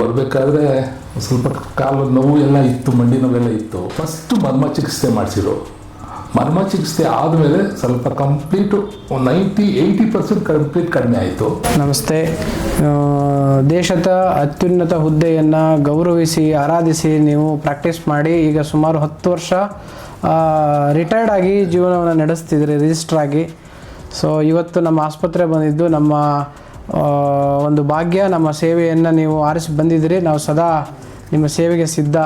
ಬರಬೇಕಾದ್ರೆ ಸ್ವಲ್ಪ ಕಾಲು ನೋವು ಎಲ್ಲ ಇತ್ತು, ಮಂಡಿ ನೋವೆಲ್ಲ ಇತ್ತು. ಫಸ್ಟು ಮರ್ಮ ಚಿಕಿತ್ಸೆ ಮಾಡಿಸಿದ್ರು. ಮರ್ಮ ಚಿಕಿತ್ಸೆ ಆದಮೇಲೆ ಸ್ವಲ್ಪ ಕಂಪ್ಲೀಟು 90-80% ಕಂಪ್ಲೀಟ್ ಕಡಿಮೆ ಆಯಿತು. ನಮಸ್ತೆ. ದೇಶದ ಅತ್ಯುನ್ನತ ಹುದ್ದೆಯನ್ನು ಗೌರವಿಸಿ ಆರಾಧಿಸಿ ನೀವು ಪ್ರಾಕ್ಟೀಸ್ ಮಾಡಿ ಈಗ ಸುಮಾರು 10 ವರ್ಷ ರಿಟೈರ್ಡ್ ಆಗಿ ಜೀವನವನ್ನು ನಡೆಸ್ತಿದ್ರಿ ರಿಜಿಸ್ಟರ್ ಆಗಿ. ಸೊ ಇವತ್ತು ನಮ್ಮ ಆಸ್ಪತ್ರೆ ಬಂದಿದ್ದು ನಮ್ಮ ಒಂದು ಭಾಗ್ಯ. ನಮ್ಮ ಸೇವೆಯನ್ನು ನೀವು ಆರಿಸಿ ಬಂದಿದ್ದೀರಿ, ನಾವು ಸದಾ ನಿಮ್ಮ ಸೇವೆಗೆ ಸಿದ್ಧ.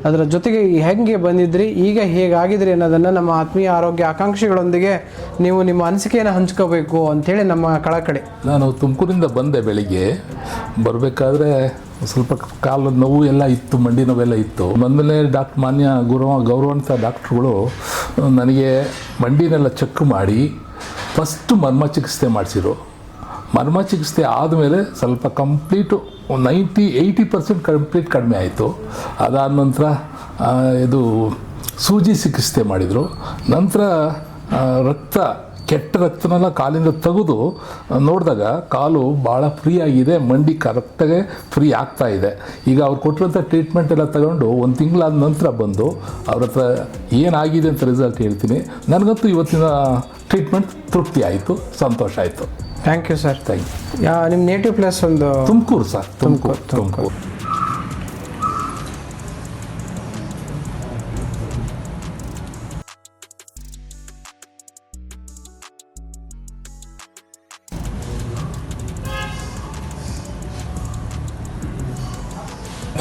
ಅದರ ಜೊತೆಗೆ ಹೇಗೆ ಬಂದಿದ್ರಿ, ಈಗ ಹೇಗಾಗಿದ್ರಿ ಅನ್ನೋದನ್ನು ನಮ್ಮ ಆತ್ಮೀಯ ಆರೋಗ್ಯ ಆಕಾಂಕ್ಷಿಗಳೊಂದಿಗೆ ನೀವು ನಿಮ್ಮ ಅನಿಸಿಕೆಯನ್ನು ಹಂಚ್ಕೋಬೇಕು ಅಂಥೇಳಿ ನಮ್ಮ ಕಳಕಳಿ. ನಾನು ತುಮಕೂರಿಂದ ಬಂದೆ. ಬೆಳಿಗ್ಗೆ ಬರಬೇಕಾದ್ರೆ ಸ್ವಲ್ಪ ಕಾಲು ನೋವು ಎಲ್ಲ ಇತ್ತು, ಮಂಡಿ ನೋವೆಲ್ಲ ಇತ್ತು. ಬಂದಮೇಲೆ ಮಾನ್ಯ ಗೌರವಾನ್ವಿತ ಡಾಕ್ಟ್ರುಗಳು ನನಗೆ ಮಂಡಿನೆಲ್ಲ ಚೆಕ್ ಮಾಡಿ ಫಸ್ಟು ಮರ್ಮ ಚಿಕಿತ್ಸೆ ಮಾಡಿಸಿದ್ರು. ಮರ್ಮ ಚಿಕಿತ್ಸೆ ಆದಮೇಲೆ ಸ್ವಲ್ಪ ಕಂಪ್ಲೀಟು 90-80% ಕಂಪ್ಲೀಟ್ ಕಡಿಮೆ ಆಯಿತು. ಅದಾದ ನಂತರ ಇದು ಸೂಜಿ ಚಿಕಿತ್ಸೆ ಮಾಡಿದರು. ನಂತರ ಕೆಟ್ಟ ರಕ್ತನೆಲ್ಲ ಕಾಲಿಂದ ತೆಗೆದು ನೋಡಿದಾಗ ಕಾಲು ಭಾಳ ಫ್ರೀ ಆಗಿದೆ, ಮಂಡಿ ಕರೆಕ್ಟಾಗೆ ಫ್ರೀ ಆಗ್ತಾ ಇದೆ. ಈಗ ಅವ್ರು ಕೊಟ್ಟಿರೋಂಥ ಟ್ರೀಟ್ಮೆಂಟ್ ಎಲ್ಲ ತಗೊಂಡು 1 ತಿಂಗಳಾದ ನಂತರ ಬಂದು ಅವ್ರ ಹತ್ರ ಏನಾಗಿದೆ ಅಂತ ರಿಸಲ್ಟ್ ಹೇಳ್ತೀನಿ. ನನಗಂತೂ ಇವತ್ತಿನ ಟ್ರೀಟ್ಮೆಂಟ್ ತೃಪ್ತಿ ಆಯಿತು, ಸಂತೋಷ ಆಯಿತು. Thank you sir. Thank you. ನಿಮ್ಮ ನೇಟಿವ್ ಪ್ಲೇಸ್ ಒಂದು ತುಮಕೂರು ಸರ್. ತುಮಕೂರು.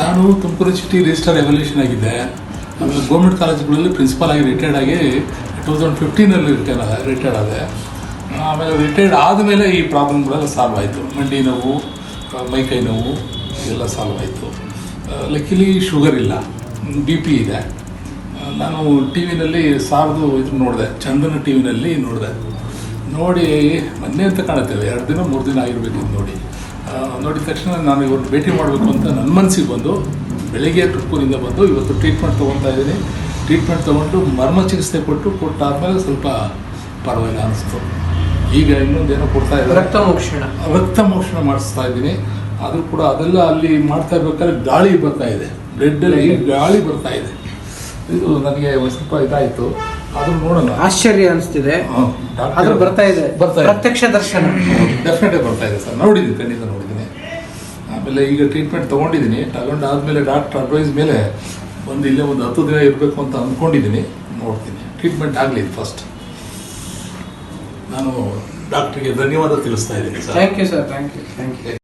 ನಾನು ತುಮಕೂರು ಸಿಟಿ ರಿಜಿಸ್ಟರ್ ಎವಲ್ಯೂಷನ್ ಆಗಿದ್ದೆ. ಆಮೇಲೆ ಗೌರ್ಮೆಂಟ್ ಕಾಲೇಜುಗಳಲ್ಲಿ ಪ್ರಿನ್ಸಿಪಾಲ್ ಆಗಿ ರಿಟೈರ್ಡ್ ಆಗಿ 2015 ರಿಟೈರ್ಡ್ ಆದೆ. ಆಮೇಲೆ ರಿಟೈರ್ಡ್ ಆದಮೇಲೆ ಈ ಪ್ರಾಬ್ಲಮ್ಗಳೆಲ್ಲ ಸಾಲ್ವ್ ಆಯಿತು. ಮಂಡಿ ನೋವು, ಮೈಕೈ ನೋವು ಎಲ್ಲ ಸಾಲ್ವ್ ಆಯಿತು. ಲಕ್ಕಿಲಿ ಶುಗರ್ ಇಲ್ಲ, BP ಇದೆ. ನಾನು ಟಿ ವಿನಲ್ಲಿ ಇದು ನೋಡಿದೆ, ಚಂದನ ಟಿ ವಿನಲ್ಲಿ ನೋಡಿ ಮೊನ್ನೆ ಅಂತ ಕಾಣುತ್ತೇವೆ, 2 ದಿನ 3 ದಿನ ಆಗಿರಬೇಕು ನೋಡಿದ ತಕ್ಷಣ ನಾನು ಇವತ್ತು ಭೇಟಿ ಮಾಡಬೇಕು ಅಂತ ನನ್ನ ಮನಸ್ಸಿಗೆ ಬಂದು ಬೆಳಗ್ಗೆ ತುಮಕೂರಿಂದ ಬಂದು ಇವತ್ತು ಟ್ರೀಟ್ಮೆಂಟ್ ತೊಗೊತಾ ಇದ್ದೀನಿ. ಟ್ರೀಟ್ಮೆಂಟ್ ತೊಗೊಂಡು ಮರ್ಮ ಚಿಕಿತ್ಸೆ ಕೊಟ್ಟಾದ್ಮೇಲೆ ಸ್ವಲ್ಪ ಪರವಾಗಿಲ್ಲ ಅನಿಸ್ತು. ಈಗ ಇನ್ನೊಂದೇನೋ ಕೊಡ್ತಾ ಇದ್ದಾರೆ, ರಕ್ತ ಮೋಕ್ಷಣ ಮಾಡಿಸ್ತಾ ಇದ್ದೀನಿ. ಅದು ಕೂಡ ಅದೆಲ್ಲ ಅಲ್ಲಿ ಮಾಡ್ತಾ ಇರ್ಬೇಕಾದ್ರೆ ಗಾಳಿ ಬರ್ತಾ ಇದೆ, ಬ್ಲಡ್ಡಲ್ಲಿ ಗಾಳಿ ಬರ್ತಾ ಇದೆ. ಇದು ನನಗೆ ಸ್ವಲ್ಪ ಇದಾಯಿತು. ಅದನ್ನು ನೋಡೋಣ, ಆಶ್ಚರ್ಯ ಅನಿಸ್ತಿದೆ. ಬರ್ತಾ ಇದೆ ಪ್ರತ್ಯಕ್ಷ ದರ್ಶನ. ಡೆಫಿನೆಟ್ ಬರ್ತಾ ಇದೆ ಸರ್, ನೋಡಿದ್ದೀನಿ, ಖಂಡಿತ ನೋಡಿದ್ದೀನಿ. ಆಮೇಲೆ ಈಗ ಟ್ರೀಟ್ಮೆಂಟ್ ತೊಗೊಂಡಿದ್ದೀನಿ. ತಗೊಂಡಾದ್ಮೇಲೆ ಡಾಕ್ಟರ್ ಅಡ್ವೈಸ್ ಮೇಲೆ ಇಲ್ಲೇ ಒಂದು 10 ದಿನ ಇರಬೇಕು ಅಂತ ಅಂದ್ಕೊಂಡಿದ್ದೀನಿ. ನೋಡ್ತೀನಿ, ಟ್ರೀಟ್ಮೆಂಟ್ ಆಗಲಿ ಫಸ್ಟ್. ನಾನು ಡಾಕ್ಟ್ರಿಗೆ ಧನ್ಯವಾದ ತಿಳಿಸ್ತಾ ಇದ್ದೀನಿ sir. Thank you sir. Thank you.